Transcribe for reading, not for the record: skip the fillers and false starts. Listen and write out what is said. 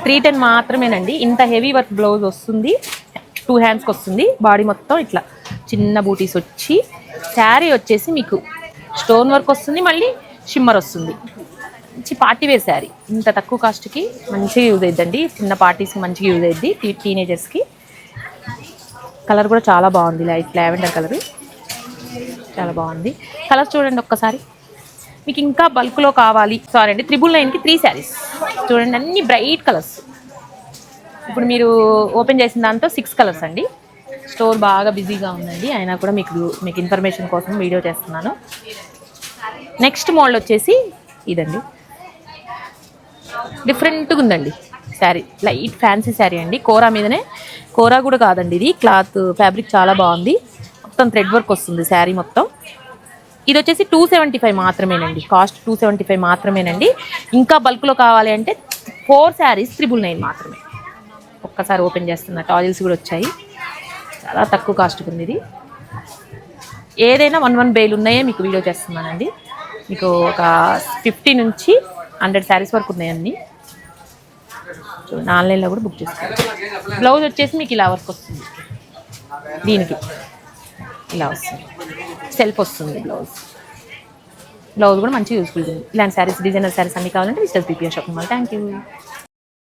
310 మాత్రమేనండి. ఇంత heavy work blouse వస్తుంది, 2 హ్యాండ్స్కి వస్తుంది. బాడీ మొత్తం ఇట్లా చిన్న బూటీస్ వచ్చి, శారీ వచ్చేసి మీకు స్టోన్ వర్క్ వస్తుంది, మళ్ళీ షిమ్మర్ వస్తుంది. మంచి పార్టీ వేర్ శారీ. ఇంత తక్కువ కాస్ట్కి మంచిగా యూజ్ అవుతుందండి. చిన్న పార్టీస్కి మంచిగా యూజ్ అవుద్ది, టీనేజర్స్కి. కలర్ కూడా చాలా బాగుంది, లైట్ లావెండర్ కలర్, చాలా బాగుంది. కలర్ చూడండి ఒక్కసారి. మీకు ఇంకా బల్క్లో కావాలి, సారీ అండి, 999కి 3 శారీస్ చూడండి, అన్ని బ్రైట్ కలర్స్. ఇప్పుడు మీరు ఓపెన్ చేసిన దాంతో 6 కలర్స్ అండి. స్టోర్ బాగా బిజీగా ఉందండి, అయినా కూడా మీకు ఇన్ఫర్మేషన్ కోసం వీడియో చేస్తున్నాను. నెక్స్ట్ మోడల్ వచ్చేసి ఇదండి, డిఫరెంట్గా ఉందండి శారీ. లైట్ ఫ్యాన్సీ శారీ అండి, కోరా మీదనే. కోరా కూడా కాదండి, ఇది క్లాత్ ఫ్యాబ్రిక్ చాలా బాగుంది. మొత్తం థ్రెడ్ వర్క్ వస్తుంది శారీ మొత్తం. ఇది వచ్చేసి 275 మాత్రమేనండి, కాస్ట్ 275 మాత్రమేనండి. ఇంకా బల్క్లో కావాలి అంటే 4 శారీస్ 999 మాత్రమే. ఒక్కసారి ఓపెన్ చేస్తున్నా, టాజిల్స్ కూడా వచ్చాయి. చాలా తక్కువ కాస్ట్కి ఉంది ఇది. ఏదైనా 1 బేలు ఉన్నాయే మీకు వీడియో చేస్తున్నానండి. మీకు ఒక 50 నుంచి 100 శారీస్ వరకు ఉన్నాయండి. ఆన్లైన్లో కూడా బుక్ చేసుకోండి. బ్లౌజ్ వచ్చేసి మీకు ఇలా వర్క్ వస్తుంది, దీనికి ఇలా వస్తుంది, సెల్ఫ్ వస్తుంది బ్లౌజ్ కూడా మంచిగా యూస్ఫుల్ ఉంది. ఇలాంటి శారీస్, డిజైనర్ శారీస్ అన్ని కావాలంటే visit PPR shopping mall. Thank you.